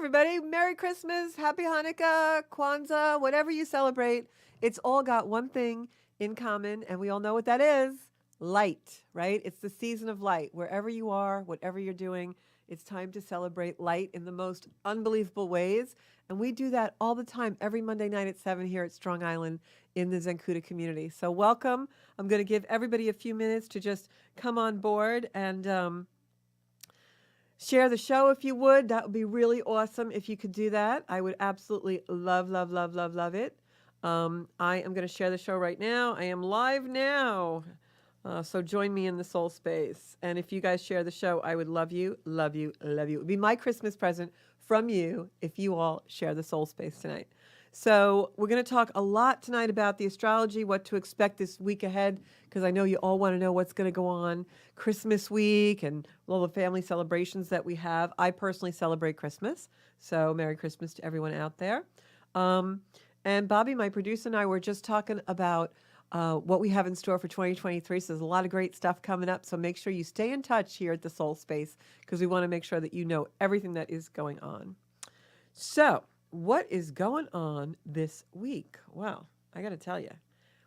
everybody. Merry Christmas, Happy Hanukkah, Kwanzaa, whatever you celebrate. It's all got one thing in common, and we all know what that is: light, right? It's the season of light. Wherever you are, whatever you're doing, it's time to celebrate light in the most unbelievable ways. And we do that all the time, every Monday night at 7 here at Strong Island in the Zenkuda community. So, welcome. I'm going to give everybody a few minutes to just come on board and share the show if you would. That would be really awesome if you could do that. I would absolutely love, love, love, love, love it. I am going to share the show right now. I am live now. So join me in the soul space. And if you guys share the show, I would love you, love you, love you. It would be my Christmas present from you if you all share the soul space tonight. So we're going to talk a lot tonight about the astrology, what to expect this week ahead, because I know you all want to know what's going to go on Christmas week and all the family celebrations that we have. I personally celebrate Christmas, so Merry Christmas to everyone out there. And Bobby, my producer, and I were just talking about what we have in store for 2023. So there's a lot of great stuff coming up. So make sure you stay in touch here at the Soul Space because we want to make sure that you know everything that is going on. So what is going on this week? Well, I got to tell you,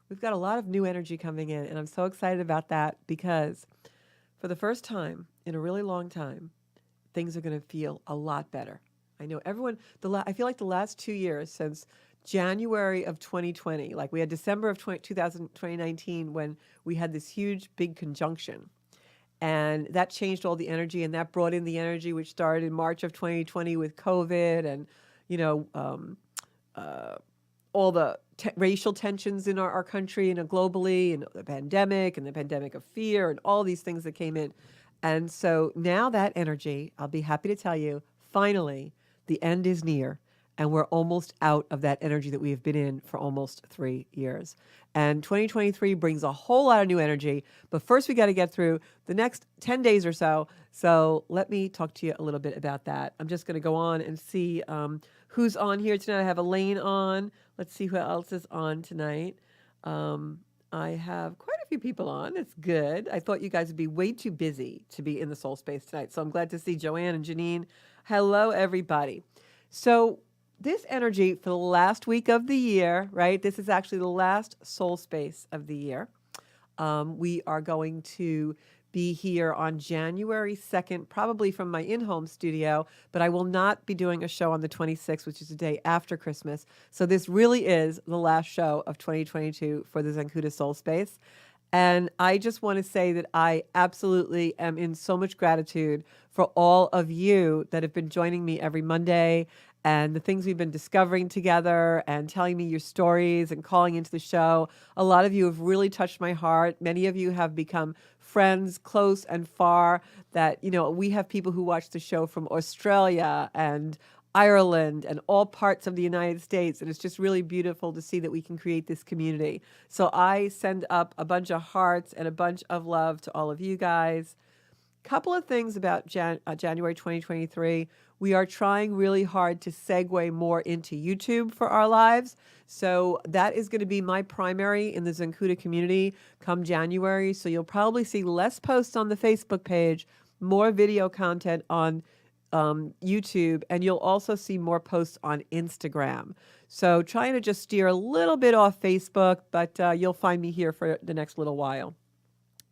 we've got a lot of new energy coming in, and I'm so excited about that because for the first time in a really long time, things are going to feel a lot better. I know everyone, I feel like the last 2 years since January of 2020, like we had December of 2019 when we had this huge big conjunction. And that changed all the energy, and that brought in the energy which started in March of 2020 with COVID and, you know, all the racial tensions in our country and globally, and the pandemic of fear and all these things that came in. And so now that energy, I'll be happy to tell you, finally, the end is near. And we're almost out of that energy that we have been in for almost 3 years. And 2023 brings a whole lot of new energy. But first, we got to get through the next 10 days or so. So let me talk to you a little bit about that. I'm just going to go on and see who's on here tonight. I have Elaine on. Let's see who else is on tonight. I have quite a few people on. It's good. I thought you guys would be way too busy to be in the soul space tonight. So I'm glad to see Joanne and Janine. Hello, everybody. So this energy for the last week of the year, right? This is actually the last soul space of the year. We are going to be here on January 2nd, probably from my in-home studio, but I will not be doing a show on the 26th, which is the day after Christmas. So this really is the last show of 2022 for the Zenkuda Soul Space. And I just want to say that I absolutely am in so much gratitude for all of you that have been joining me every Monday and the things we've been discovering together and telling me your stories and calling into the show. A lot of you have really touched my heart. Many of you have become friends close and far that, you know, we have people who watch the show from Australia and Ireland and all parts of the United States. And it's just really beautiful to see that we can create this community. So I send up a bunch of hearts and a bunch of love to all of you guys. Couple of things about January 2023. We are trying really hard to segue more into YouTube for our lives. So that is going to be my primary in the Zenkuda community come January. So you'll probably see less posts on the Facebook page, more video content on YouTube, and you'll also see more posts on Instagram. So trying to just steer a little bit off Facebook, but you'll find me here for the next little while.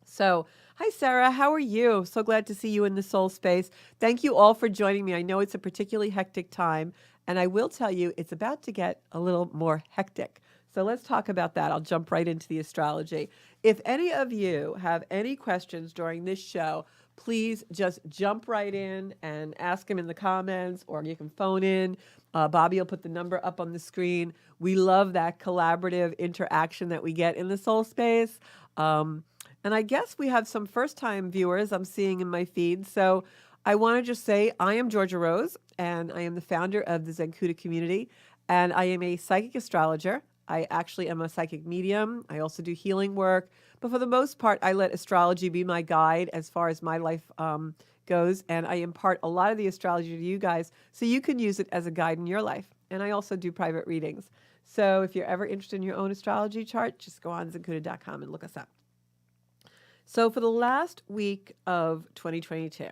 So, hi, Sarah. How are you? So glad to see you in the soul space. Thank you all for joining me. I know it's a particularly hectic time, and I will tell you it's about to get a little more hectic. So let's talk about that. I'll jump right into the astrology. If any of you have any questions during this show, please just jump right in and ask them in the comments, or you can phone in. Bobby will put the number up on the screen. We love that collaborative interaction that we get in the soul space. And I guess we have some first-time viewers I'm seeing in my feed. So I want to just say I am Georgia Rose, and I am the founder of the Zenkuda community, and I am a psychic astrologer. I actually am a psychic medium. I also do healing work. But for the most part, I let astrology be my guide as far as my life goes. And I impart a lot of the astrology to you guys so you can use it as a guide in your life. And I also do private readings. So if you're ever interested in your own astrology chart, just go on zenkuda.com and look us up. So for the last week of 2022,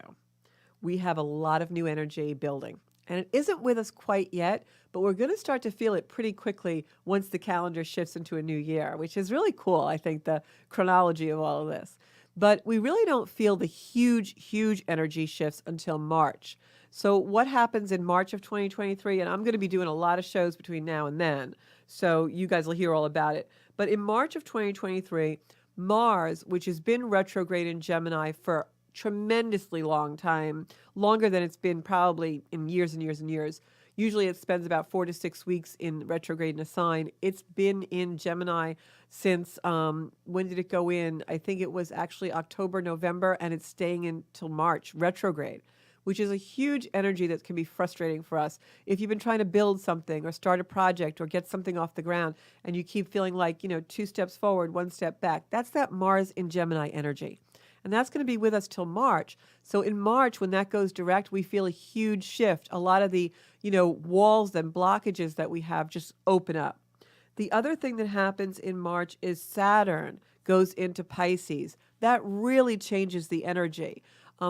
we have a lot of new energy building. And it isn't with us quite yet, but we're going to start to feel it pretty quickly once the calendar shifts into a new year, which is really cool, I think, the chronology of all of this. But we really don't feel the huge, huge energy shifts until March. So, what happens in March of 2023? And I'm going to be doing a lot of shows between now and then, so you guys will hear all about it. But in March of 2023, Mars, which has been retrograde in Gemini for tremendously long time, longer than it's been probably in years and years and years. Usually it spends about 4 to 6 weeks in retrograde in a sign. It's been in Gemini since, when did it go in? I think it was actually October, November, and it's staying until March, retrograde, which is a huge energy that can be frustrating for us. If you've been trying to build something or start a project or get something off the ground and you keep feeling like, 2 steps forward, 1 step back, that's that Mars in Gemini energy. And that's going to be with us till March. So in March, when that goes direct, we feel a huge shift. A lot of the, walls and blockages that we have just open up. The other thing that happens in March is Saturn goes into Pisces. That really changes the energy.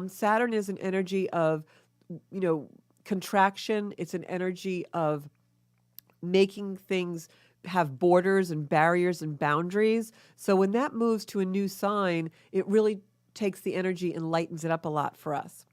Saturn is an energy of, contraction. It's an energy of making things have borders and barriers and boundaries. So when that moves to a new sign, it really takes the energy and lightens it up a lot for us.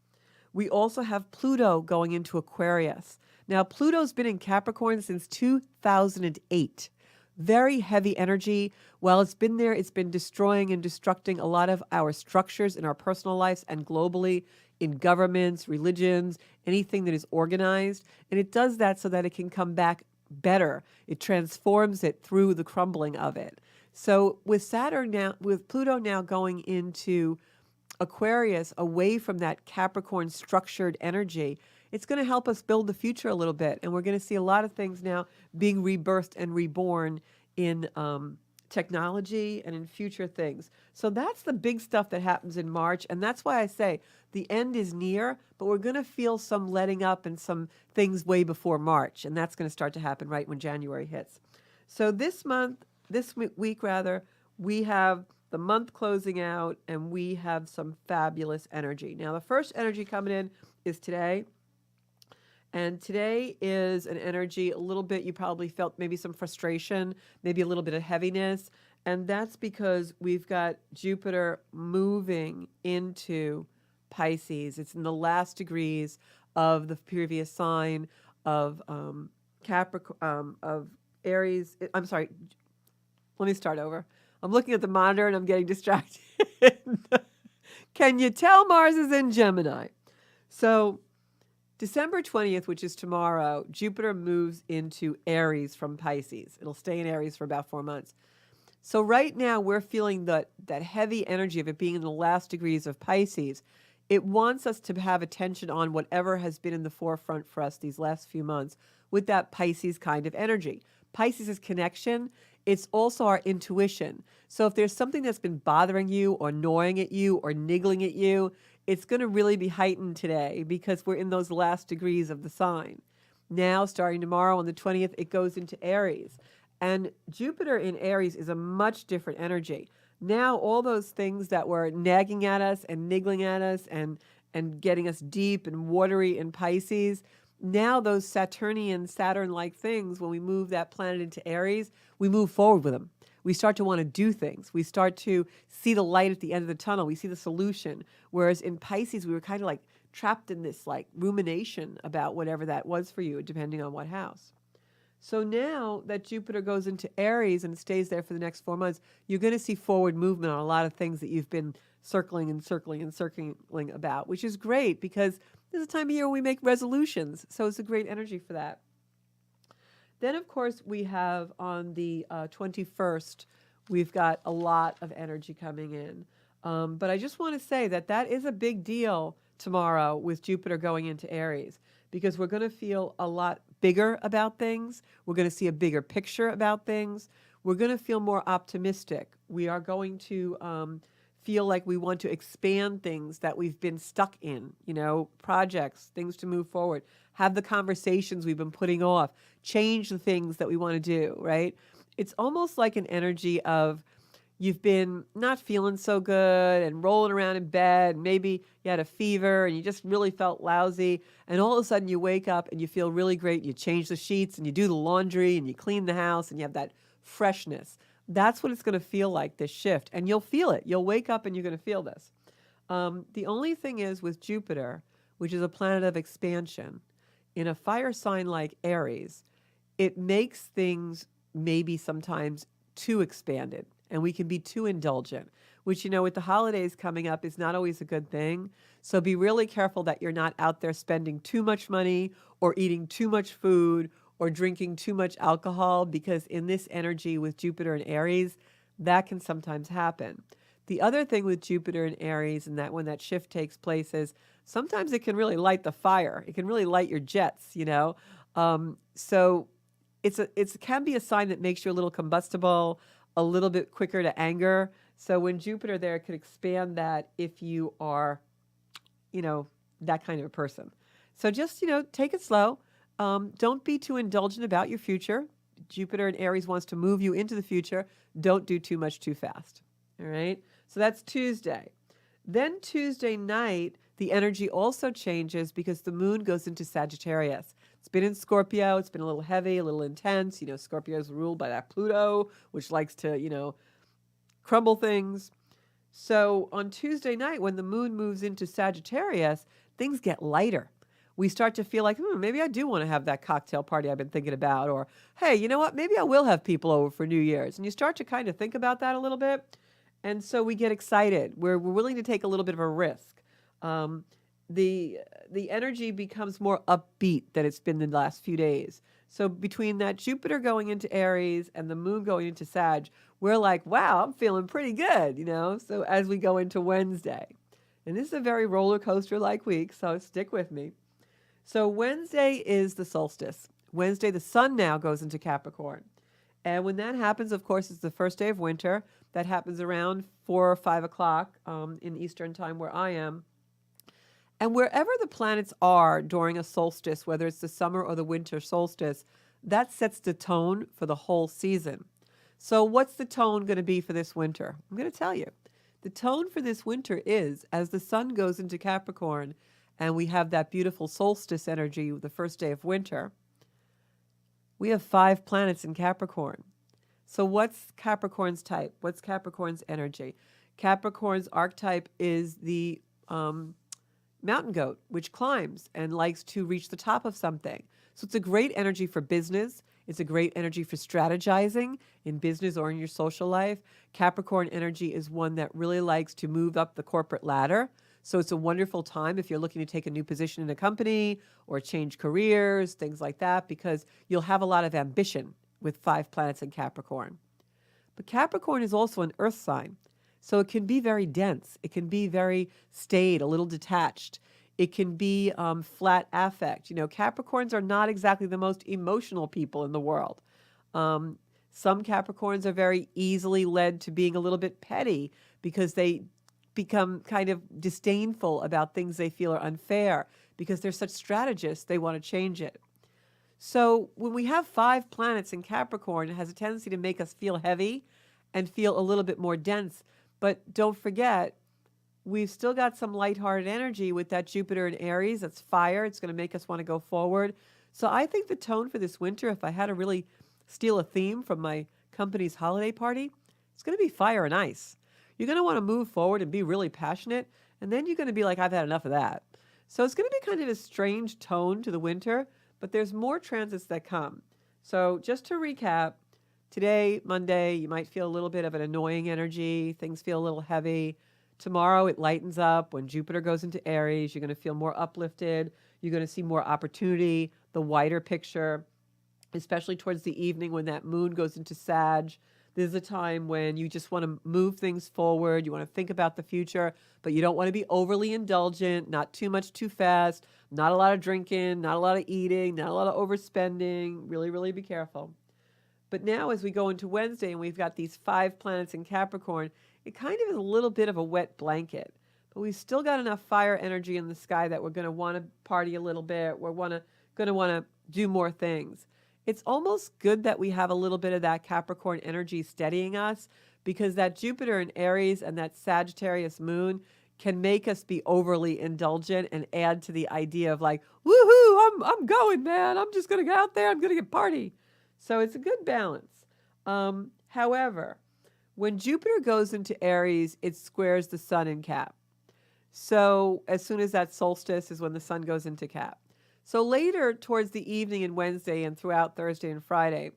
We also have Pluto going into Aquarius. Now, Pluto's been in Capricorn since 2008. Very heavy energy. While it's been there, it's been destroying and destructing a lot of our structures in our personal lives and globally, in governments, religions, anything that is organized. And it does that so that it can come back better. It transforms it through the crumbling of it. So with Pluto now going into Aquarius, away from that Capricorn structured energy, it's going to help us build the future a little bit. And we're going to see a lot of things now being rebirthed and reborn in technology and in future things. So that's the big stuff that happens in March. And that's why I say the end is near, but we're going to feel some letting up and some things way before March. And that's going to start to happen right when January hits. So this week, we have the month closing out and we have some fabulous energy. Now, the first energy coming in is today. And today is an energy, a little bit, you probably felt maybe some frustration, maybe a little bit of heaviness. And that's because we've got Jupiter moving into Pisces. It's in the last degrees of the previous sign of Capricorn, of Aries. I'm sorry. Let me start over. I'm looking at the monitor and I'm getting distracted. Can you tell Mars is in Gemini? So December 20th, which is tomorrow, Jupiter moves into Aries from Pisces. It'll stay in Aries for about 4 months. So right now we're feeling that heavy energy of it being in the last degrees of Pisces. It wants us to have attention on whatever has been in the forefront for us these last few months with that Pisces kind of energy. Pisces is connection. It's also our intuition. So if there's something that's been bothering you or gnawing at you or niggling at you, it's going to really be heightened today because we're in those last degrees of the sign. Now, starting tomorrow on the 20th, it goes into Aries. And Jupiter in Aries is a much different energy. Now, all those things that were nagging at us and niggling at us and getting us deep and watery in Pisces, now those Saturnian, Saturn-like things, when we move that planet into Aries, we move forward with them. We start to want to do things. We start to see the light at the end of the tunnel. We see the solution. Whereas in Pisces, we were kind of like trapped in this like rumination about whatever that was for you, depending on what house. So now that Jupiter goes into Aries and stays there for the next 4 months, you're going to see forward movement on a lot of things that you've been circling about, which is great because this is a time of year when we make resolutions. So it's a great energy for that. Then, of course, we have on the 21st, we've got a lot of energy coming in. But I just want to say that is a big deal tomorrow with Jupiter going into Aries because we're going to feel a lot bigger about things. We're going to see a bigger picture about things. We're going to feel more optimistic. We are going to feel like we want to expand things that we've been stuck in, projects, things to move forward, have the conversations we've been putting off, change the things that we want to do, right? It's almost like an energy of, you've been not feeling so good and rolling around in bed. Maybe you had a fever and you just really felt lousy. And all of a sudden you wake up and you feel really great. You change the sheets and you do the laundry and you clean the house and you have that freshness. That's what it's going to feel like, this shift. And you'll feel it. You'll wake up and you're going to feel this. The only thing is with Jupiter, which is a planet of expansion, in a fire sign like Aries, it makes things maybe sometimes too expanded and we can be too indulgent, which, with the holidays coming up is not always a good thing. So be really careful that you're not out there spending too much money or eating too much food or drinking too much alcohol, because in this energy with Jupiter and Aries, that can sometimes happen. The other thing with Jupiter and Aries, and that when that shift takes place, is sometimes it can really light the fire. It can really light your jets. So it can be a sign that makes you a little combustible, a little bit quicker to anger. So when Jupiter there, it could expand that if you are, that kind of a person. So just, take it slow. Don't be too indulgent about your future. Jupiter and Aries wants to move you into the future. Don't do too much too fast. All right. So that's Tuesday. Then Tuesday night, the energy also changes because the moon goes into Sagittarius. It's been in Scorpio. It's been a little heavy, a little intense. Scorpio is ruled by that Pluto, which likes to, crumble things. So on Tuesday night, when the moon moves into Sagittarius, things get lighter. We start to feel like, maybe I do want to have that cocktail party I've been thinking about. Or, hey, you know what? Maybe I will have people over for New Year's. And you start to kind of think about that a little bit. And so we get excited. We're willing to take a little bit of a risk. The energy becomes more upbeat than it's been the last few days. So between that Jupiter going into Aries and the moon going into Sag, we're like, wow, I'm feeling pretty good, So as we go into Wednesday, and this is a very roller coaster like week, so stick with me. So Wednesday is the solstice. Wednesday, the sun now goes into Capricorn. And when that happens, of course, it's the first day of winter. That happens around 4 or 5 o'clock in Eastern time where I am. And wherever the planets are during a solstice, whether it's the summer or the winter solstice, that sets the tone for the whole season. So what's the tone going to be for this winter? I'm going to tell you. The tone for this winter is, as the sun goes into Capricorn and we have that beautiful solstice energy, the first day of winter, we have 5 planets in Capricorn. So what's Capricorn's type? What's Capricorn's energy? Capricorn's archetype is the mountain goat, which climbs and likes to reach the top of something. So it's a great energy for business. It's a great energy for strategizing in business or in your social life. Capricorn energy is one that really likes to move up the corporate ladder. So it's a wonderful time if you're looking to take a new position in a company or change careers, things like that, because you'll have a lot of ambition with 5 planets in Capricorn. But Capricorn is also an earth sign. So it can be very dense. It can be very staid, a little detached. It can be flat affect. Capricorns are not exactly the most emotional people in the world. Some Capricorns are very easily led to being a little bit petty because they become kind of disdainful about things they feel are unfair. Because they're such strategists, they want to change it. So when we have 5 planets in Capricorn, it has a tendency to make us feel heavy and feel a little bit more dense. But don't forget, we've still got some lighthearted energy with that Jupiter in Aries. That's fire. It's going to make us want to go forward. So I think the tone for this winter, if I had to really steal a theme from my company's holiday party, it's going to be fire and ice. You're going to want to move forward and be really passionate. And then you're going to be like, I've had enough of that. So it's going to be kind of a strange tone to the winter, but there's more transits that come. So just to recap, today, Monday, you might feel a little bit of an annoying energy. Things feel a little heavy. Tomorrow, it lightens up. When Jupiter goes into Aries, you're going to feel more uplifted. You're going to see more opportunity, the wider picture, especially towards the evening when that moon goes into Sag. This is a time when you just want to move things forward. You want to think about the future, but you don't want to be overly indulgent, not too much too fast, not a lot of drinking, not a lot of eating, not a lot of overspending. Really, really be careful. But now as we go into Wednesday and we've got these 5 planets in Capricorn, it kind of is a little bit of a wet blanket. But we've still got enough fire energy in the sky that we're going to want to party a little bit. We're going to want to do more things. It's almost good that we have a little bit of that Capricorn energy steadying us, because that Jupiter in Aries and that Sagittarius moon can make us be overly indulgent and add to the idea of like, woohoo, I'm going, man. I'm just going to go out there. I'm going to get party. So it's a good balance. However, when Jupiter goes into Aries, it squares the sun in Cap. So as soon as that solstice is when the sun goes into Cap. So later towards the evening and Wednesday and throughout Thursday and Friday,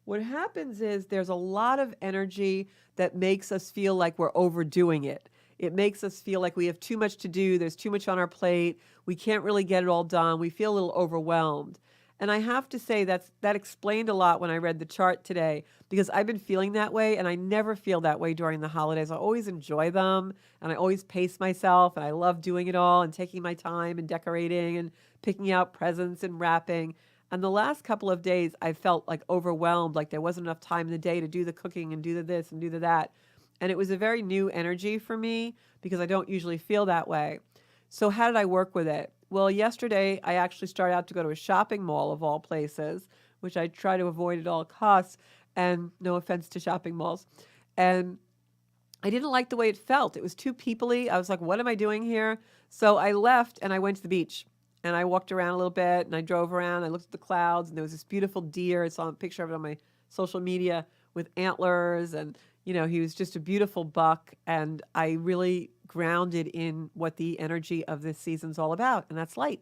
what happens is there's a lot of energy that makes us feel like we're overdoing it. It makes us feel like we have too much to do. There's too much on our plate. We can't really get it all done. We feel a little overwhelmed. And I have to say that explained a lot when I read the chart today, because I've been feeling that way, and I never feel that way during the holidays. I always enjoy them, and I always pace myself, and I love doing it all and taking my time and decorating and picking out presents and wrapping. And the last couple of days, I felt like overwhelmed, like there wasn't enough time in the day to do the cooking and do the this and do the that. And it was a very new energy for me because I don't usually feel that way. So how did I work with it? Well, yesterday I actually started out to go to a shopping mall of all places, which I try to avoid at all costs, and no offense to shopping malls. And I didn't like the way it felt. It was too peoply. I was like, what am I doing here? So I left and I went to the beach. And I walked around a little bit and I drove around. I looked at the clouds and there was this beautiful deer. I saw a picture of it on my social media with antlers, and he was just a beautiful buck, and I really grounded in what the energy of this season's all about, and that's light.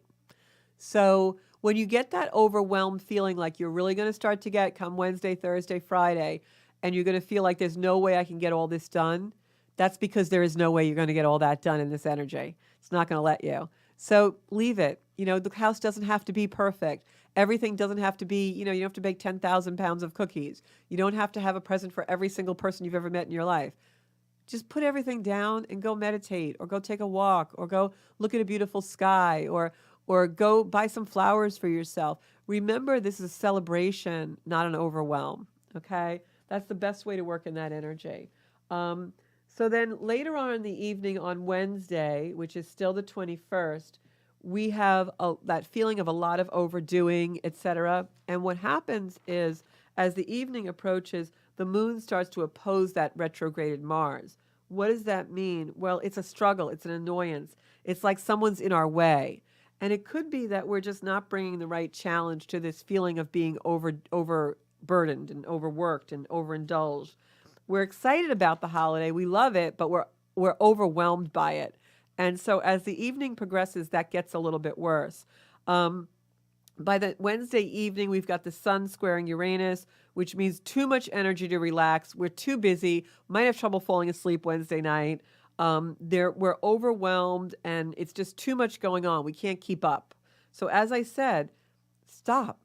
So when you get that overwhelmed feeling like you're really going to start to get come Wednesday, Thursday, Friday, and you're going to feel like there's no way I can get all this done, that's because there is no way you're going to get all that done in this energy. It's not going to let you. So leave it. The house doesn't have to be perfect. Everything doesn't have to be, you don't have to bake 10,000 pounds of cookies. You don't have to have a present for every single person you've ever met in your life. Just put everything down and go meditate, or go take a walk, or go look at a beautiful sky, or go buy some flowers for yourself. Remember, this is a celebration, not an overwhelm. Okay? That's the best way to work in that energy. So then later on in the evening on Wednesday, which is still the 21st, we have that feeling of a lot of overdoing, etc. And what happens is, as the evening approaches, the moon starts to oppose that retrograded Mars. What does that mean? Well, it's a struggle. It's an annoyance. It's like someone's in our way. And it could be that we're just not bringing the right challenge to this feeling of being overburdened and overworked and overindulged. We're excited about the holiday. We love it, but we're overwhelmed by it. And so as the evening progresses, that gets a little bit worse. By the Wednesday evening, we've got the sun squaring Uranus, which means too much energy to relax. We're too busy. Might have trouble falling asleep Wednesday night. We're overwhelmed, and it's just too much going on. We can't keep up. So as I said, stop,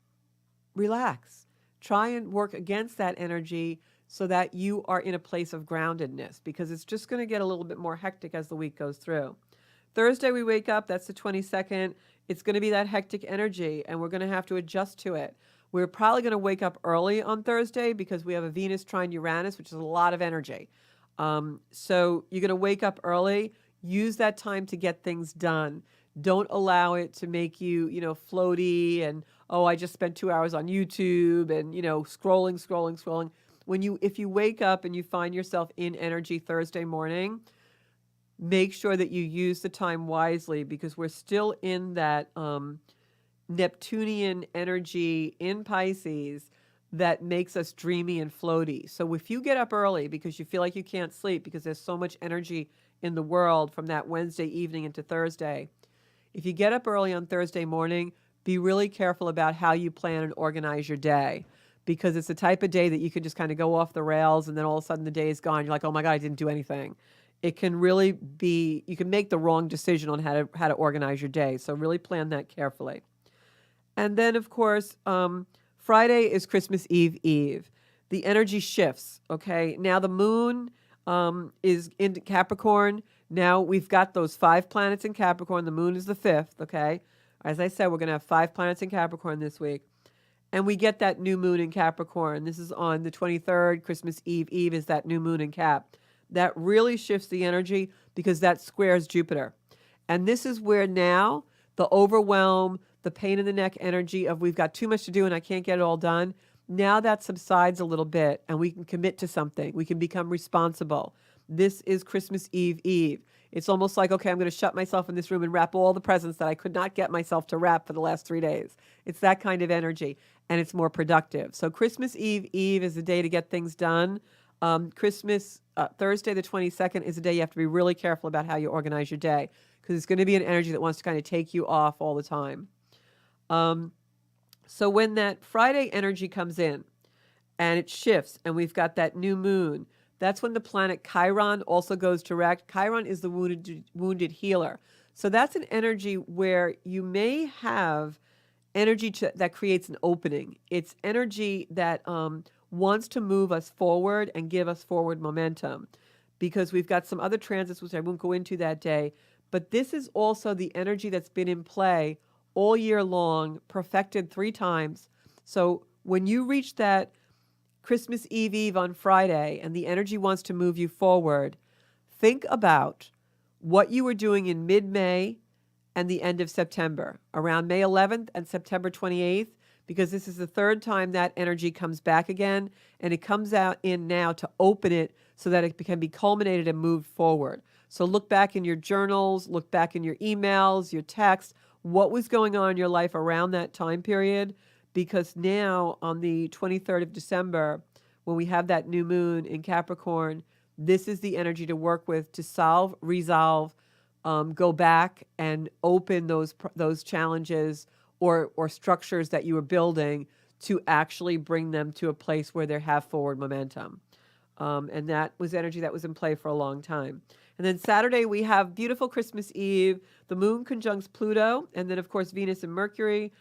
relax, try and work against that energy so that you are in a place of groundedness, because it's just going to get a little bit more hectic as the week goes through. Thursday, we wake up, that's the 22nd. It's going to be that hectic energy, and we're going to have to adjust to it. We're probably going to wake up early on Thursday because we have a Venus trine Uranus, which is a lot of energy. So you're going to wake up early, use that time to get things done. Don't allow it to make you, floaty and, oh, I just spent 2 hours on YouTube and, scrolling. If you wake up and you find yourself in energy Thursday morning, make sure that you use the time wisely, because we're still in that Neptunian energy in Pisces that makes us dreamy and floaty. So if you get up early because you feel like you can't sleep because there's so much energy in the world from that Wednesday evening into Thursday, if you get up early on Thursday morning, be really careful about how you plan and organize your day, because it's the type of day that you can just kind of go off the rails and then all of a sudden the day is gone. You're like, oh my God, I didn't do anything. It can really be, you can make the wrong decision on how to organize your day. So really plan that carefully. And then, of course, Friday is Christmas Eve. The energy shifts, okay? Now the moon is in Capricorn. Now we've got those 5 planets in Capricorn. The moon is the 5th, okay? As I said, we're going to have 5 planets in Capricorn this week. And we get that new moon in Capricorn. This is on the 23rd. Christmas Eve is that new moon in Cap. That really shifts the energy because that squares Jupiter. And this is where now the overwhelm, the pain in the neck energy of we've got too much to do and I can't get it all done, Now that subsides a little bit and we can commit to something. We can become responsible. This is Christmas Eve Eve. It's almost like, okay, I'm going to shut myself in this room and wrap all the presents that I could not get myself to wrap for the last 3 days. It's that kind of energy, and it's more productive. So Christmas Eve Eve is the day to get things done. Christmas Thursday, the 22nd, is a day you have to be really careful about how you organize your day, because it's going to be an energy that wants to kind of take you off all the time. So when that Friday energy comes in and it shifts and we've got that new moon, that's when the planet Chiron also goes direct. Chiron is the wounded healer. So that's an energy where you may have energy that creates an opening. It's energy that wants to move us forward and give us forward momentum, because we've got some other transits, which I won't go into that day. But this is also the energy that's been in play all year long, perfected 3 times. So when you reach that Christmas Eve Eve on Friday and the energy wants to move you forward, think about what you were doing in mid-May and the end of September, around May 11th and September 28th, because this is the 3rd time that energy comes back again, and it comes out in now to open it so that it can be culminated and moved forward. So look back in your journals, look back in your emails, your texts, what was going on in your life around that time period, because now on the 23rd of December, when we have that new moon in Capricorn, this is the energy to work with to solve, resolve, go back and open those challenges or structures that you were building to actually bring them to a place where they have forward momentum. And that was energy that was in play for a long time. And then Saturday, we have beautiful Christmas Eve. The moon conjuncts Pluto, and then, of course, Venus and Mercury.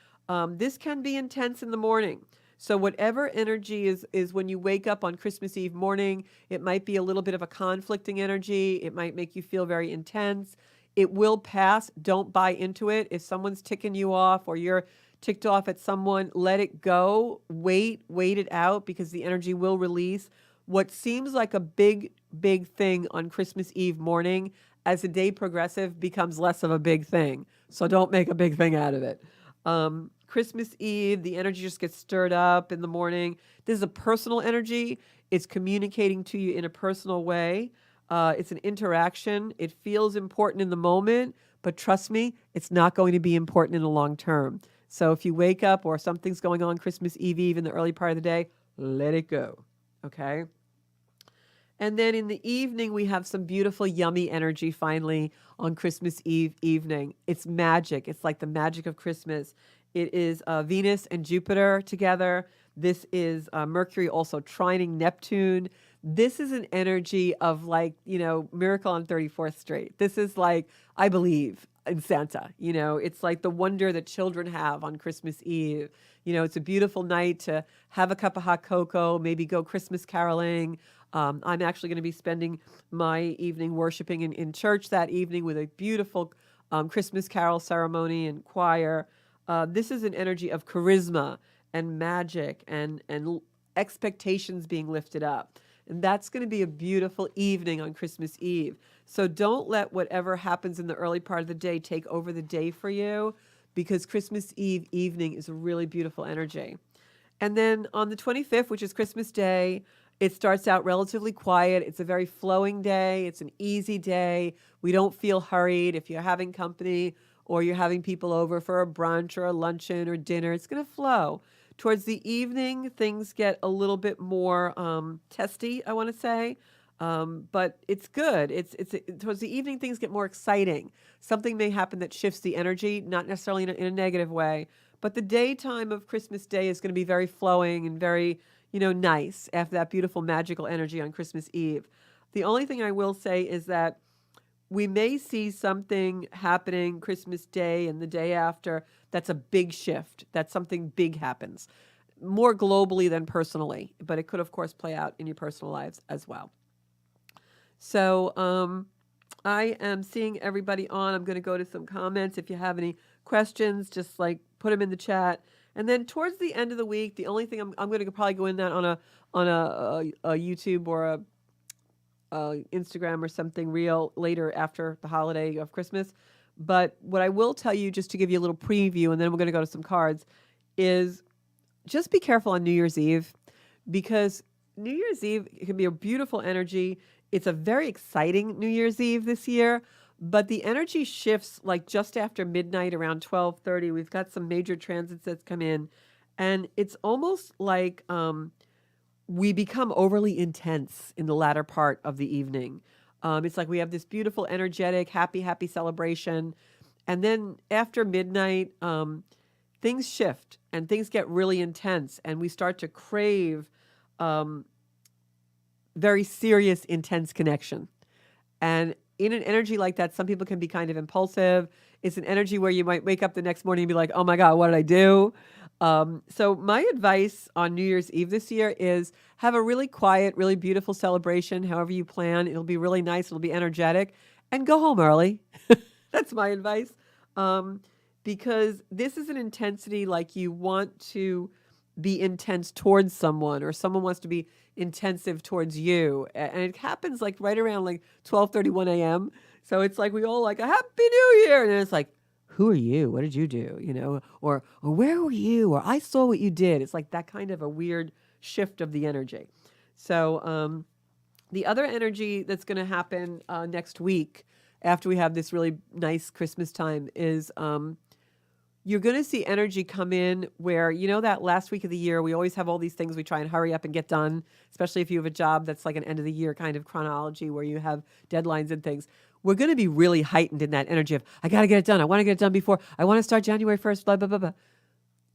This can be intense in the morning. So whatever energy is when you wake up on Christmas Eve morning, it might be a little bit of a conflicting energy. It might make you feel very intense. It will pass. Don't buy into it. If someone's ticking you off or you're ticked off at someone, let it go. Wait it out, because the energy will release. What seems like a big thing on Christmas Eve morning, as the day progresses, becomes less of a big thing. So don't make a big thing out of it. Christmas Eve, the energy just gets stirred up in the morning. This is a personal energy. It's communicating to you in a personal way. It's an interaction. It feels important in the moment, but trust me, it's not going to be important in the long term. So if you wake up or something's going on Christmas Eve Eve in the early part of the day, let it go. Okay? And then in the evening, we have some beautiful, yummy energy finally on Christmas Eve evening. It's magic. It's like the magic of Christmas. It is Venus and Jupiter together. This is Mercury also trining Neptune. This is an energy of, like, Miracle on 34th Street. This is like, I believe in Santa. It's like the wonder that children have on Christmas Eve. It's a beautiful night to have a cup of hot cocoa, maybe go Christmas caroling. I'm actually going to be spending my evening worshiping in church that evening with a beautiful Christmas carol ceremony and choir. This is an energy of charisma and magic and expectations being lifted up. And that's going to be a beautiful evening on Christmas Eve. So don't let whatever happens in the early part of the day take over the day for you, because Christmas Eve evening is a really beautiful energy. And then on the 25th, which is Christmas Day, it starts out relatively quiet. It's a very flowing day. It's an easy day. We don't feel hurried. If you're having company or you're having people over for a brunch or a luncheon or dinner, it's going to flow. Towards the evening, things get a little bit more testy, I want to say. But it's good. Towards the evening, things get more exciting. Something may happen that shifts the energy, not necessarily in a negative way. But the daytime of Christmas Day is going to be very flowing and very, nice after that beautiful magical energy on Christmas Eve. The only thing I will say is that we may see something happening Christmas Day and the day after that's a big shift, that something big happens, more globally than personally, but it could, of course, play out in your personal lives as well. So I am seeing everybody on. I'm going to go to some comments. If you have any questions, just like put them in the chat. And then towards the end of the week, the only thing I'm going to probably go in that on a YouTube or a Instagram or something real later after the holiday of Christmas. But what I will tell you, just to give you a little preview, and then we're going to go to some cards, is just be careful on New Year's Eve because New Year's Eve can be a beautiful energy. It's a very exciting New Year's Eve this year, but the energy shifts like just after midnight around 12:30. We've got some major transits that come in, and it's almost like we become overly intense in the latter part of the evening. It's like we have this beautiful, energetic, happy celebration. And then after midnight, things shift and things get really intense, and we start to crave um, very serious, intense connection. And in an energy like that, some people can be kind of impulsive. It's an energy where you might wake up the next morning and be like, oh my God, what did I do? So, my advice on New Year's Eve this year is have a really quiet, really beautiful celebration, however you plan. It'll be really nice, it'll be energetic, and go home early. That's my advice. Um, because this is an intensity like you want to be intense towards someone or someone wants to be intensive towards you. And it happens like right around like 12:31 a.m. So it's like we all like a happy new year. And then it's like, who are you? What did you do? You know, or where were you? Or I saw what you did. It's like that kind of a weird shift of the energy. So the other energy that's going to happen next week after we have this really nice Christmas time is you're going to see energy come in where, you know, that last week of the year, we always have all these things we try and hurry up and get done, especially if you have a job that's like an end of the year kind of chronology where you have deadlines and things. We're going to be really heightened in that energy of, I got to get it done. I want to get it done before, I want to start January 1st, blah, blah, blah, blah.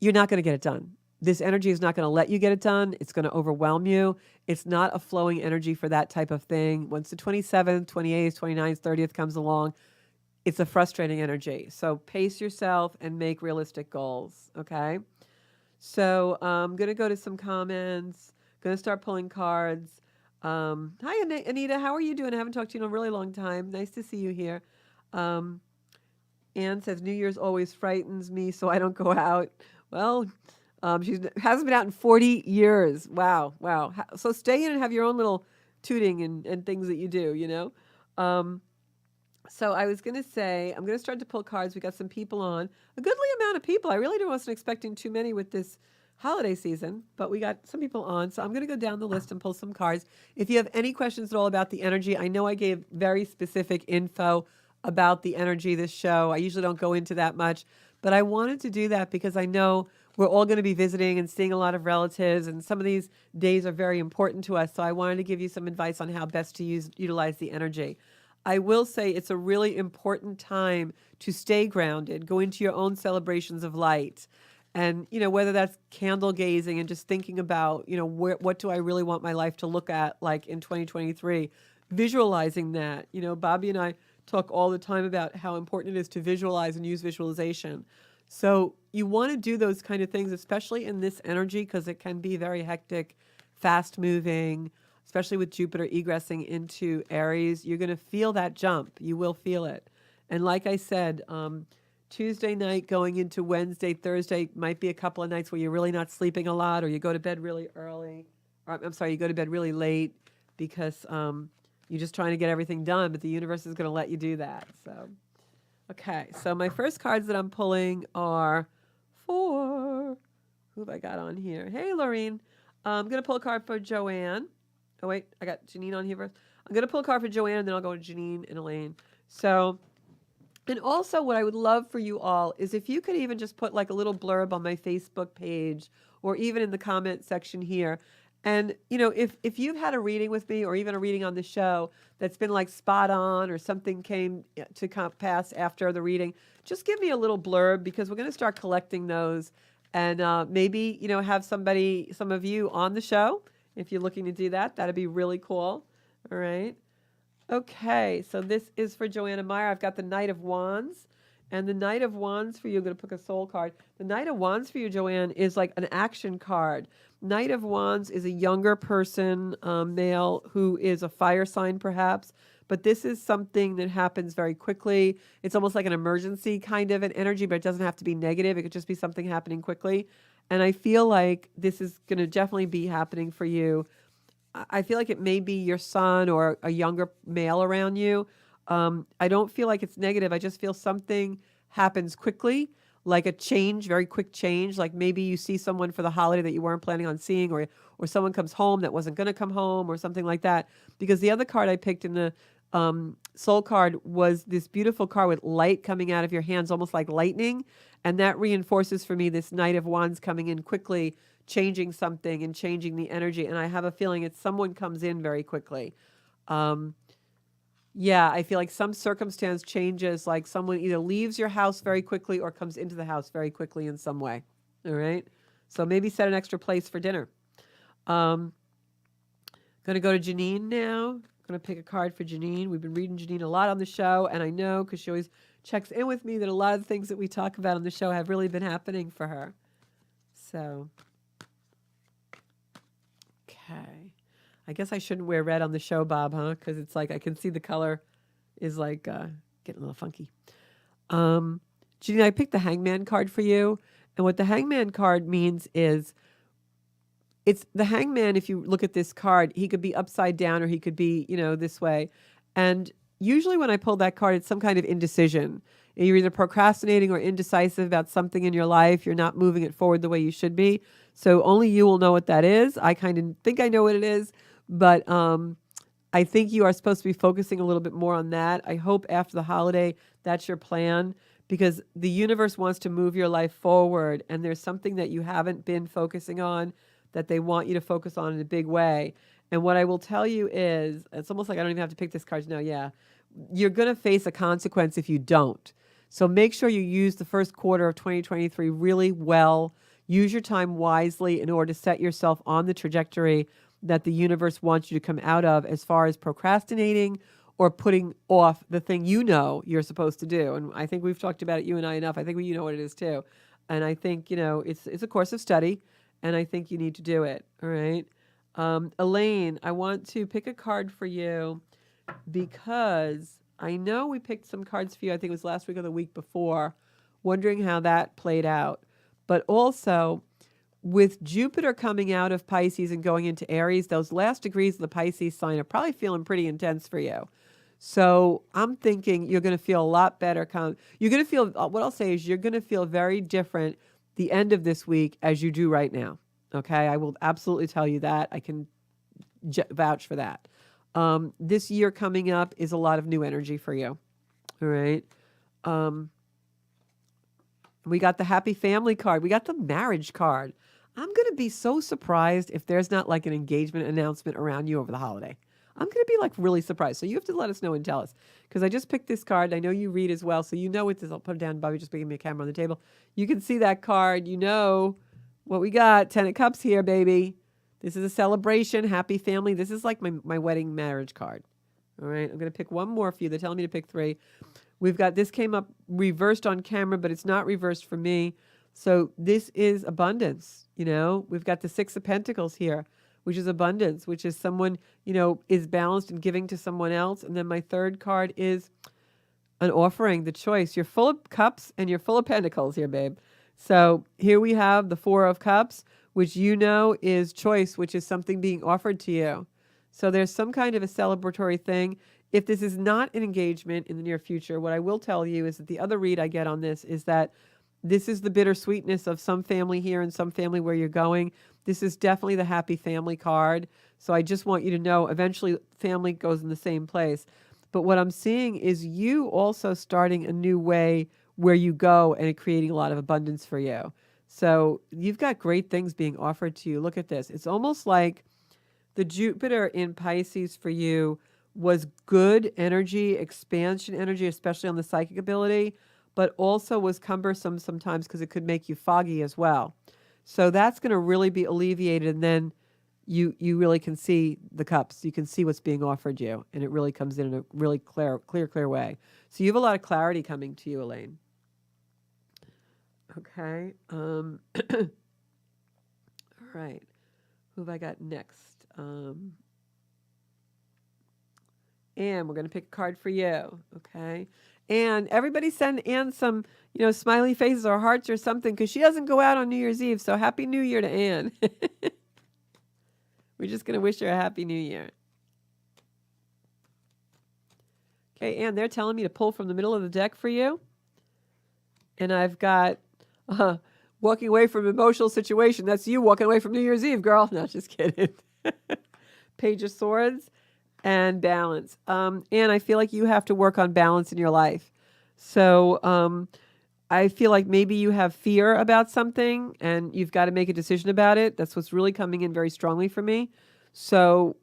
You're not going to get it done. This energy is not going to let you get it done. It's going to overwhelm you. It's not a flowing energy for that type of thing. Once the 27th, 28th, 29th, 30th comes along, it's a frustrating energy. So pace yourself and make realistic goals. Okay. So I'm going to go to some comments. Going to start pulling cards. Hi, Anita. How are you doing? I haven't talked to you in a really long time. Nice to see you here. Um, Anne says, New Year's always frightens me, so I don't go out. Well, she hasn't been out in 40 years. Wow. Wow. So stay in and have your own little tooting and things that you do, you know? So I was going to say, I'm going to start to pull cards. We got some people on, a goodly amount of people. I really wasn't expecting too many with this holiday season, but we got some people on. So I'm going to go down the list and pull some cards. If you have any questions at all about the energy, I know I gave very specific info about the energy this show. I usually don't go into that much, but I wanted to do that because I know we're all going to be visiting and seeing a lot of relatives, and some of these days are very important to us. So I wanted to give you some advice on how best to utilize the energy. I will say it's a really important time to stay grounded, go into your own celebrations of light. And, you know, whether that's candle gazing and just thinking about, you know, what do I really want my life to look at like in 2023, visualizing that. You know, Bobby and I talk all the time about how important it is to visualize and use visualization. So you want to do those kind of things, especially in this energy, because it can be very hectic, fast moving, especially with Jupiter egressing into Aries. You're going to feel that jump. You will feel it. And like I said, Tuesday night going into Wednesday, Thursday might be a couple of nights where you're really not sleeping a lot, or you go to bed really early. Or, I'm sorry, you go to bed really late because you're just trying to get everything done, but the universe is going to let you do that. So, okay. So my first cards that I'm pulling are for, who have I got on here? Hey, Lorene. I'm going to pull a card for Joanne. Oh, wait, I got Janine on here first. I'm going to pull a card for Joanne, and then I'll go to Janine and Elaine. So, and also what I would love for you all is if you could even just put like a little blurb on my Facebook page or even in the comment section here. And, you know, if you've had a reading with me or even a reading on the show that's been like spot on or something came to pass after the reading, just give me a little blurb because we're going to start collecting those and maybe, you know, have some of you on the show. If you're looking to do that, that'd be really cool. All right. Okay, so this is for Joanna Meyer. I've got the Knight of Wands. And the Knight of Wands for you, I'm going to pick a soul card. The Knight of Wands for you, Joanne, is like an action card. Knight of Wands is a younger person, male, who is a fire sign perhaps. But this is something that happens very quickly. It's almost like an emergency kind of an energy, but it doesn't have to be negative. It could just be something happening quickly. And I feel like this is going to definitely be happening for you. I feel like it may be your son or a younger male around you. I don't feel like it's negative. I just feel something happens quickly. like a change, very quick change. Like maybe you see someone for the holiday that you weren't planning on seeing, or someone comes home that wasn't going to come home, or something like that. Because the other card I picked in the soul card was this beautiful card with light coming out of your hands, almost like lightning, and that reinforces for me this Knight of Wands coming in quickly, changing something and changing the energy. And I have a feeling it's someone comes in very quickly. Yeah, I feel like some circumstance changes, like someone either leaves your house very quickly or comes into the house very quickly in some way. All right. So maybe set an extra place for dinner. Going to go to Janine now. Going to pick a card for Janine. We've been reading Janine a lot on the show, and I know because she always checks in with me that a lot of the things that we talk about on the show have really been happening for her. So, okay. I guess I shouldn't wear red on the show, Bob, huh? Because it's like I can see the color is like getting a little funky. Janine, I picked the Hangman card for you. And what the Hangman card means is it's the Hangman. If you look at this card, he could be upside down or he could be, this way. And usually when I pull that card, it's some kind of indecision. You're either procrastinating or indecisive about something in your life. You're not moving it forward the way you should be. So only you will know what that is. I kind of think I know what it is, but I think you are supposed to be focusing a little bit more on that. I hope after the holiday that's your plan, because the universe wants to move your life forward, and there's something that you haven't been focusing on that they want you to focus on in a big way. And what I will tell you is, it's almost like I don't even have to pick this card now. Yeah, you're going to face a consequence if you don't. So make sure you use the first quarter of 2023 really well. Use your time wisely in order to set yourself on the trajectory that the universe wants you to come out of, as far as procrastinating or putting off the thing you're supposed to do. And I think we've talked about it, you and I, enough. I think you know what it is too. And I think, it's a course of study, and I think you need to do it. All right. Elaine, I want to pick a card for you because I know we picked some cards for you. I think it was last week or the week before, wondering how that played out. But also, with Jupiter coming out of Pisces and going into Aries, those last degrees of the Pisces sign are probably feeling pretty intense for you. So I'm thinking you're going to feel a lot better. You're going to feel, what I'll say is you're going to feel very different the end of this week as you do right now. Okay. I will absolutely tell you that. I can vouch for that. This year coming up is a lot of new energy for you. All right. We got the happy family card. We got the marriage card. I'm going to be so surprised if there's not like an engagement announcement around you over the holiday. I'm going to be like really surprised. So you have to let us know and tell us, because I just picked this card. I know you read as well. So you know what this is. I'll put it down. Bobby just giving me a camera on the table. You can see that card. You know what we got. 10 of Cups here, baby. This is a celebration. Happy family. This is like my wedding marriage card. All right. I'm going to pick one more for you. They're telling me to pick 3. We've got, this came up reversed on camera, but it's not reversed for me. So this is abundance. We've got the 6 of Pentacles here, which is abundance, which is someone, is balanced and giving to someone else. And then my third card is an offering, the choice. You're full of cups and you're full of pentacles here, babe. So here we have the 4 of Cups, which is choice, which is something being offered to you. So there's some kind of a celebratory thing. If this is not an engagement in the near future, what I will tell you is that the other read I get on this is that this is the bittersweetness of some family here and some family where you're going. This is definitely the happy family card. So I just want you to know, eventually family goes in the same place. But what I'm seeing is you also starting a new way where you go and creating a lot of abundance for you. So you've got great things being offered to you. Look at this. It's almost like the Jupiter in Pisces for you was good energy, expansion energy, especially on the psychic ability, but also was cumbersome sometimes because it could make you foggy as well. So that's going to really be alleviated, and then you really can see the cups. You can see what's being offered you, and it really comes in a really clear way. So you have a lot of clarity coming to you, Elaine. Okay. All right. Who have I got next? Anne, we're going to pick a card for you. Okay. And everybody send Anne some, smiley faces or hearts or something, because she doesn't go out on New Year's Eve. So Happy New Year to Anne. We're just going to wish her a Happy New Year. Okay, Anne, they're telling me to pull from the middle of the deck for you. And I've got uh, walking away from an emotional situation. That's you walking away from New Year's Eve, girl. No, just kidding. Page of Swords and balance. And I feel like you have to work on balance in your life. So I feel like maybe you have fear about something and you've got to make a decision about it. That's what's really coming in very strongly for me. So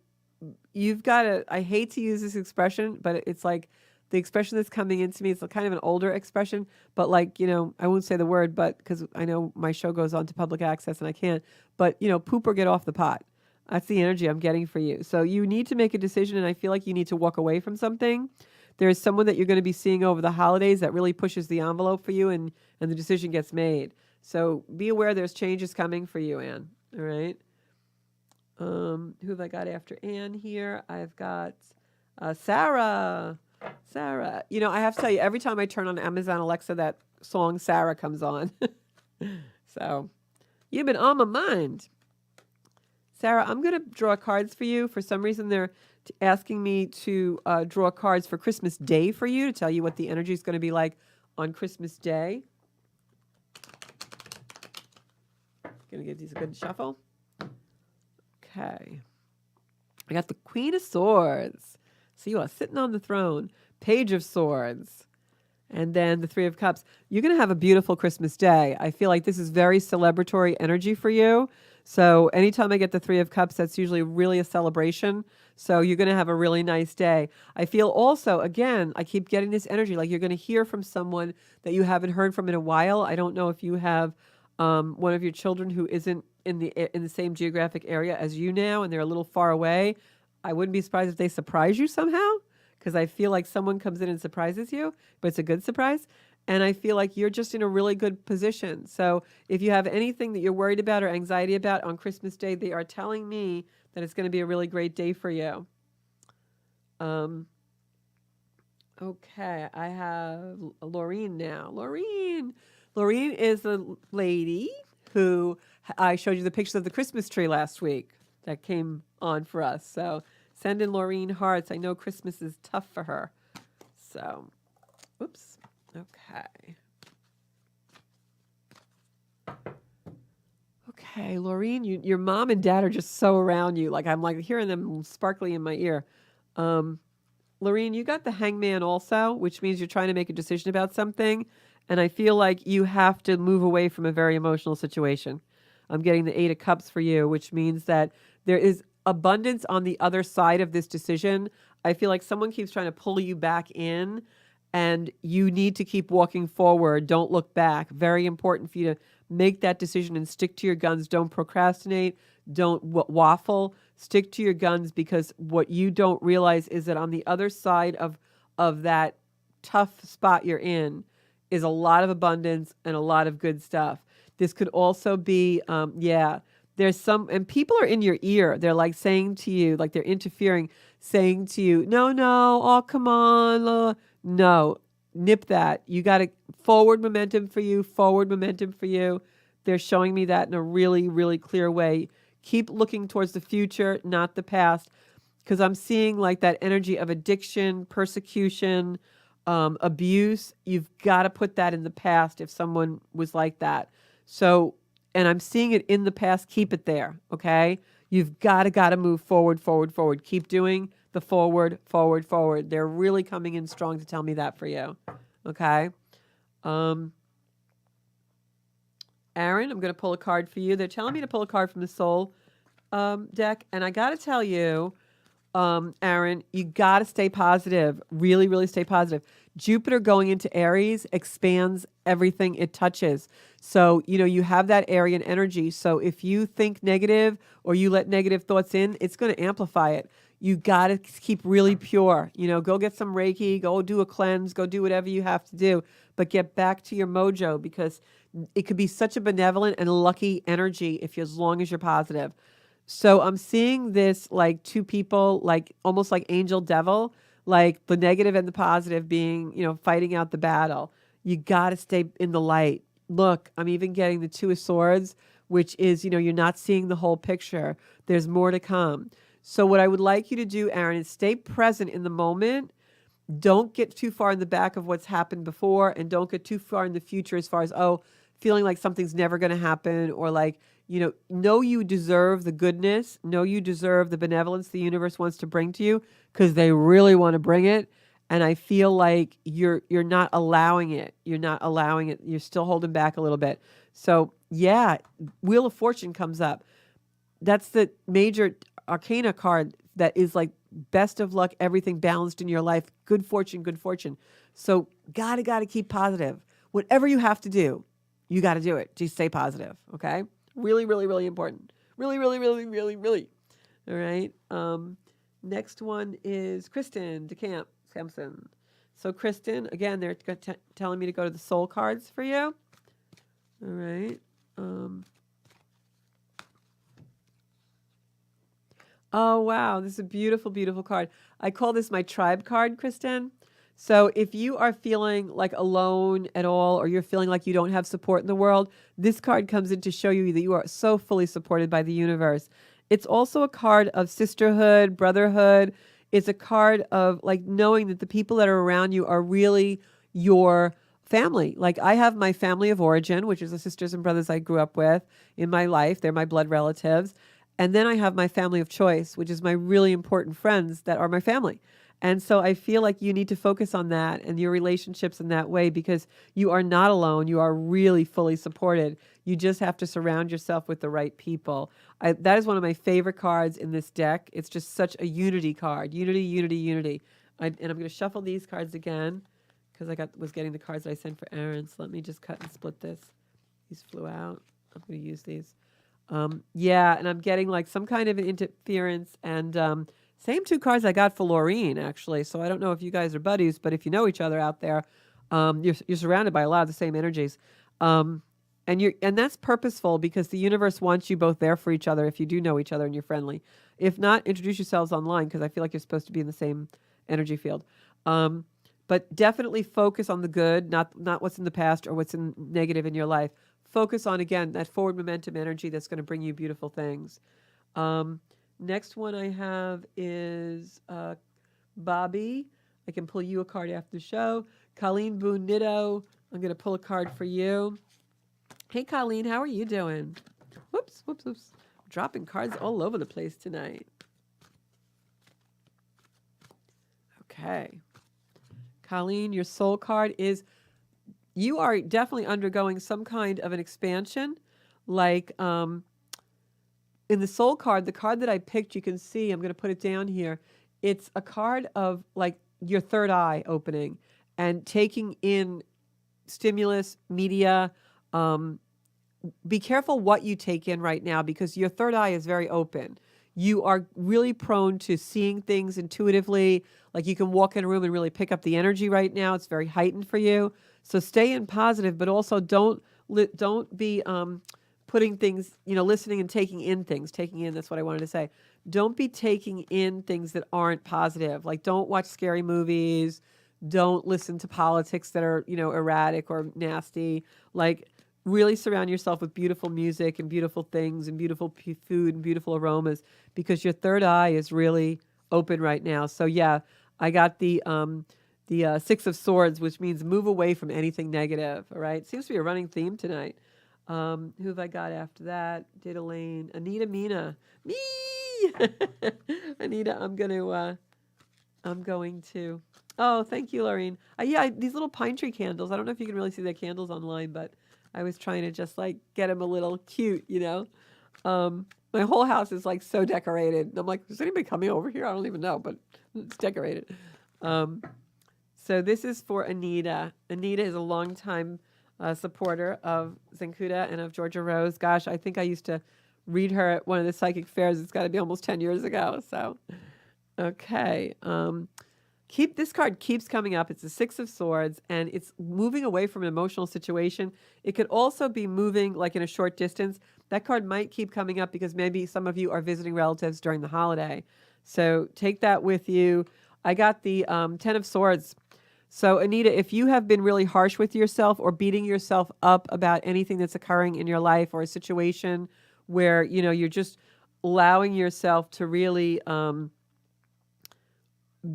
you've got to, I hate to use this expression, but it's like the expression that's coming into me, it's kind of an older expression, but like, I won't say the word, but because I know my show goes on to public access and I can't, but poop or get off the pot. That's the energy I'm getting for you. So you need to make a decision, and I feel like you need to walk away from something. There is someone that you're going to be seeing over the holidays that really pushes the envelope for you, and the decision gets made. So be aware there's changes coming for you, Anne. All right. Who have I got after Anne here? I've got Sarah. Sarah. I have to tell you, every time I turn on Amazon Alexa, that song Sarah comes on. So you've been on my mind. Sarah, I'm going to draw cards for you. For some reason, they're asking me to draw cards for Christmas Day for you, to tell you what the energy is going to be like on Christmas Day. Going to give these a good shuffle. Okay. I got the Queen of Swords. So you are sitting on the throne. Page of Swords. And then the Three of Cups. You're going to have a beautiful Christmas Day. I feel like this is very celebratory energy for you. So anytime I get the Three of Cups, that's usually really a celebration. So you're going to have a really nice day. I feel also, again, I keep getting this energy, like you're going to hear from someone that you haven't heard from in a while. I don't know if you have one of your children who isn't in the same geographic area as you now, and they're a little far away. I wouldn't be surprised if they surprise you somehow, because I feel like someone comes in and surprises you, but it's a good surprise. And I feel like you're just in a really good position. So if you have anything that you're worried about or anxiety about on Christmas Day, they are telling me that it's going to be a really great day for you. Okay, I have Laureen now. Laureen is the lady who I showed you the pictures of the Christmas tree last week that came on for us. So send in Laureen hearts. I know Christmas is tough for her. So, oops. Okay. Okay, Laureen, your mom and dad are just so around you. Like I'm like hearing them sparkly in my ear. Laureen, you got the Hangman also, which means you're trying to make a decision about something. And I feel like you have to move away from a very emotional situation. I'm getting the Eight of Cups for you, which means that there is abundance on the other side of this decision. I feel like someone keeps trying to pull you back in, and you need to keep walking forward. Don't look back. Very important for you to make that decision and stick to your guns. Don't procrastinate. Don't waffle. Stick to your guns, because what you don't realize is that on the other side of that tough spot you're in is a lot of abundance and a lot of good stuff. This could also be, there's some, and people are in your ear. They're like saying to you, like they're interfering, saying to you, no, oh, come on. No, nip that. You got a forward momentum for you. They're showing me that in a really, really clear way. Keep looking towards the future, not the past, because I'm seeing like that energy of addiction, persecution, abuse. You've got to put that in the past if someone was like that. So, and I'm seeing it in the past. Keep it there, okay? You've got to move forward. Keep doing the forward. They're really coming in strong to tell me that for you, okay? Aaron, I'm going to pull a card for you. They're telling me to pull a card from the Soul deck, and I got to tell you, Aaron, you got to stay positive. Really, really stay positive. Jupiter going into Aries expands everything it touches. So, you have that Aryan energy. So if you think negative or you let negative thoughts in, it's going to amplify it. You got to keep really pure. Go get some Reiki, go do a cleanse, go do whatever you have to do, but get back to your mojo, because it could be such a benevolent and lucky energy as long as you're positive. So I'm seeing this like two people, like almost like angel devil, like the negative and the positive being, fighting out the battle. You got to stay in the light. Look, I'm even getting the Two of Swords, which is, you're not seeing the whole picture. There's more to come. So what I would like you to do, Aaron, is stay present in the moment. Don't get too far in the back of what's happened before, and don't get too far in the future as far as, feeling like something's never going to happen, or like, know you deserve the goodness, know you deserve the benevolence the universe wants to bring to you, because they really want to bring it. And I feel like you're not allowing it. You're not allowing it. You're still holding back a little bit. So yeah, Wheel of Fortune comes up. That's the major arcana card that is like best of luck, everything balanced in your life, good fortune, good fortune. So gotta keep positive. Whatever you have to do, you got to do it. Just stay positive. Okay. Really, really, really important. Really, really, really, really, really. All right. Next one is Kristen DeCamp Sampson. So Kristen, again, they're telling me to go to the soul cards for you. All right. Oh, wow. This is a beautiful, beautiful card. I call this my tribe card, Kristen. So if you are feeling like alone at all, or you're feeling like you don't have support in the world, this card comes in to show you that you are so fully supported by the universe. It's also a card of sisterhood, brotherhood. It's a card of like knowing that the people that are around you are really your family. Like I have my family of origin, which is the sisters and brothers I grew up with in my life. They're my blood relatives. And then I have my family of choice, which is my really important friends that are my family. And so I feel like you need to focus on that and your relationships in that way, because you are not alone. You are really fully supported. You just have to surround yourself with the right people. That is one of my favorite cards in this deck. It's just such a unity card. Unity, unity, unity. And I'm going to shuffle these cards again because was getting the cards that I sent for Aaron. So let me just cut and split this. These flew out. I'm going to use these. Yeah, and I'm getting like some kind of an interference, and same two cards I got for Laureen, actually. So I don't know if you guys are buddies, but if you know each other out there, you're surrounded by a lot of the same energies. And that's purposeful, because the universe wants you both there for each other if you do know each other and you're friendly. If not, introduce yourselves online, because I feel like you're supposed to be in the same energy field. But definitely focus on the good, not what's in the past or what's in negative in your life. Focus on, again, that forward momentum energy that's going to bring you beautiful things. Next one I have is Bobby. I can pull you a card after the show. Colleen Boone Nitto, I'm going to pull a card for you. Hey, Colleen, how are you doing? Whoops. Dropping cards all over the place tonight. Okay. Colleen, your soul card is, you are definitely undergoing some kind of an expansion. Like in the soul card, the card that I picked, you can see, I'm going to put it down here. It's a card of like your third eye opening and taking in stimulus, media. Be careful what you take in right now, because your third eye is very open. You are really prone to seeing things intuitively. Like you can walk in a room and really pick up the energy right now. It's very heightened for you. So stay in positive, but also don't be putting things, listening and taking in things. Taking in, that's what I wanted to say. Don't be taking in things that aren't positive. Like don't watch scary movies. Don't listen to politics that are, erratic or nasty. Like really surround yourself with beautiful music and beautiful things and beautiful food and beautiful aromas, because your third eye is really open right now. So yeah, I got the Six of Swords, which means move away from anything negative. All right. Seems to be a running theme tonight. Who have I got after that? Data Lane, Anita Mina. Me! Anita, I'm going to. Oh, thank you, Laureen. Yeah, these little pine tree candles. I don't know if you can really see the candles online, but I was trying to just like get them a little cute, My whole house is like so decorated. I'm like, is anybody coming over here? I don't even know, but it's decorated. So this is for Anita. Anita is a longtime supporter of Zenkuda and of Georgia Rose. Gosh, I think I used to read her at one of the psychic fairs. It's got to be almost 10 years ago. So, okay. This card keeps coming up. It's the Six of Swords, and it's moving away from an emotional situation. It could also be moving like in a short distance. That card might keep coming up because maybe some of you are visiting relatives during the holiday. So take that with you. I got the Ten of Swords. So Anita, if you have been really harsh with yourself or beating yourself up about anything that's occurring in your life, or a situation where, you're just allowing yourself to really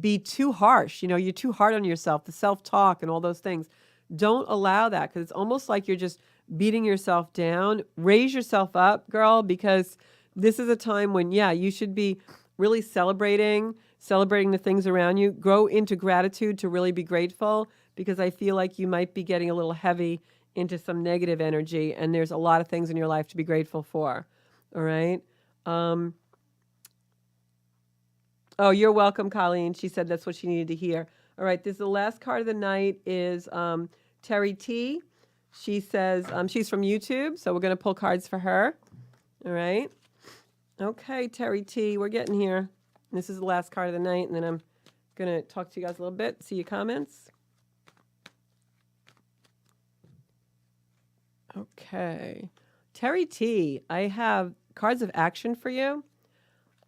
be too harsh. You're too hard on yourself, the self-talk and all those things. Don't allow that, because it's almost like you're just beating yourself down. Raise yourself up, girl, because this is a time when, yeah, you should be really celebrating the things around you. Grow into gratitude to really be grateful, because I feel like you might be getting a little heavy into some negative energy, and there's a lot of things in your life to be grateful for. All right. Um, oh, you're welcome, Colleen. She said that's what she needed to hear. All right. This is the last card of the night is Terry T. She says she's from YouTube, so we're going to pull cards for her. All right. Okay, Terry T, we're getting here. This is the last card of the night, and then I'm going to talk to you guys a little bit, see your comments. Okay. Terry T, I have cards of action for you.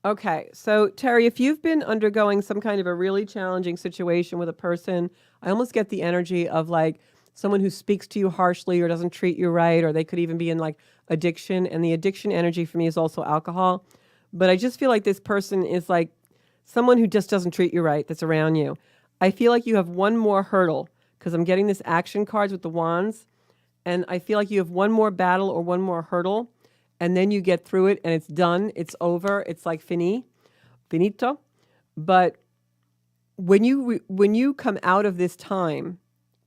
Okay, so Terry, if you've been undergoing some kind of a really challenging situation with a person, I almost get the energy of like someone who speaks to you harshly or doesn't treat you right, or they could even be in like addiction. And the addiction energy for me is also alcohol. But I just feel like this person is like someone who just doesn't treat you right that's around you. I feel like you have one more hurdle because I'm getting this action cards with the wands. And I feel like you have one more battle or one more hurdle, and then you get through it and it's done. It's over. It's like finito. But when you come out of this time,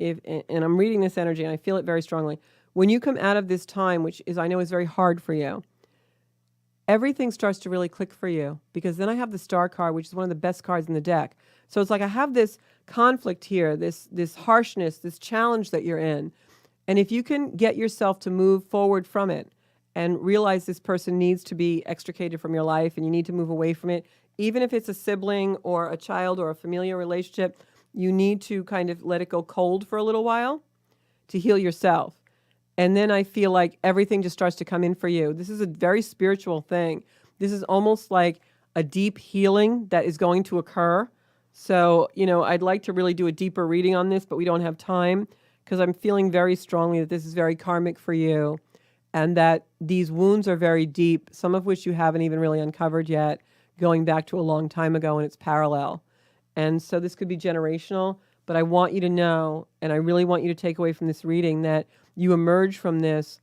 and I'm reading this energy and I feel it very strongly, when you come out of this time, which is I know is very hard for you, everything starts to really click for you, because then I have the Star card, which is one of the best cards in the deck. So it's like I have this conflict here, this harshness, this challenge that you're in. And if you can get yourself to move forward from it and realize this person needs to be extricated from your life and you need to move away from it, even if it's a sibling or a child or a familial relationship, you need to kind of let it go cold for a little while to heal yourself. And then I feel like everything just starts to come in for you. This is a very spiritual thing. This is almost like a deep healing that is going to occur. So, I'd like to really do a deeper reading on this, but we don't have time, because I'm feeling very strongly that this is very karmic for you and that these wounds are very deep, some of which you haven't even really uncovered yet, going back to a long time ago, and it's parallel. And so this could be generational, but I want you to know, and I really want you to take away from this reading, that you emerge from this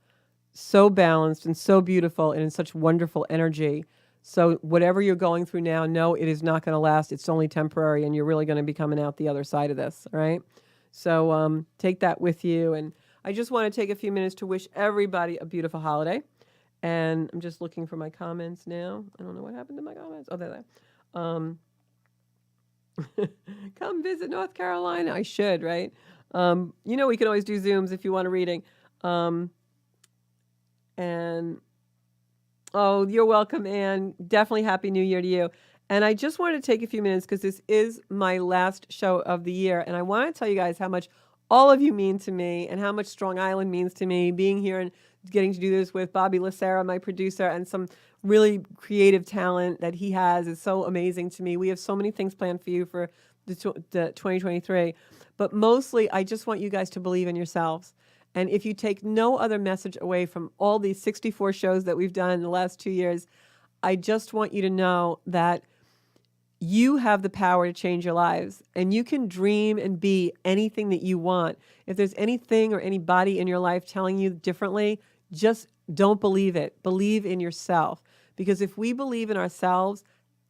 so balanced and so beautiful and in such wonderful energy. So whatever you're going through now, know it is not going to last. It's only temporary, and you're really going to be coming out the other side of this, all right? So take that with you. And I just want to take a few minutes to wish everybody a beautiful holiday. And I'm just looking for my comments now. I don't know what happened to my comments. Oh, there. Come visit North Carolina. I should, right? We can always do Zooms if you want a reading. And, oh, you're welcome, Anne. Definitely Happy New Year to you. And I just wanted to take a few minutes because this is my last show of the year. And I want to tell you guys how much all of you mean to me and how much Strong Island means to me, being here and getting to do this with Bobby Lacera, my producer, and some really creative talent that he has is so amazing to me. We have so many things planned for you for the 2023. But mostly, I just want you guys to believe in yourselves. And if you take no other message away from all these 64 shows that we've done in the last 2 years, I just want you to know that you have the power to change your lives, and you can dream and be anything that you want. If there's anything or anybody in your life telling you differently, just don't believe it. Believe in yourself. Because if we believe in ourselves,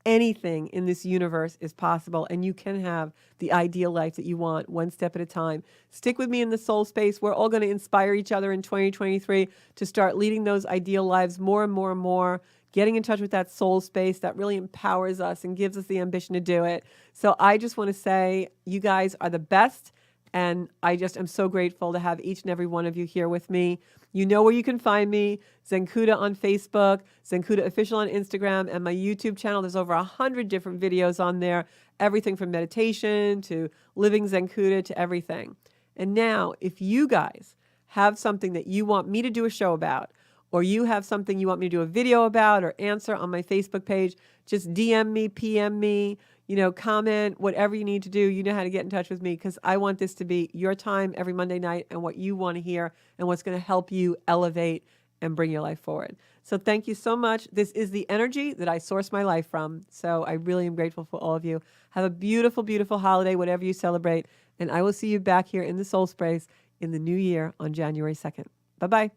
anything in this universe is possible, and you can have the ideal life that you want, one step at a time. Stick with me in the soul space. We're all going to inspire each other in 2023 to start leading those ideal lives more and more and more, getting in touch with that soul space that really empowers us and gives us the ambition to do it. So I just want to say you guys are the best, and I just am so grateful to have each and every one of you here with me. You know where you can find me, Zenkuda on Facebook, Zenkuda Official on Instagram, and my YouTube channel. There's over 100 different videos on there, everything from meditation to living Zenkuda to everything. And now, if you guys have something that you want me to do a show about, or you have something you want me to do a video about or answer on my Facebook page, just DM me, PM me, comment, whatever you need to do. You know how to get in touch with me, because I want this to be your time every Monday night and what you want to hear and what's going to help you elevate and bring your life forward. So thank you so much. This is the energy that I source my life from. So I really am grateful for all of you. Have a beautiful, beautiful holiday, whatever you celebrate. And I will see you back here in the Soul Space in the new year on January 2nd. Bye bye.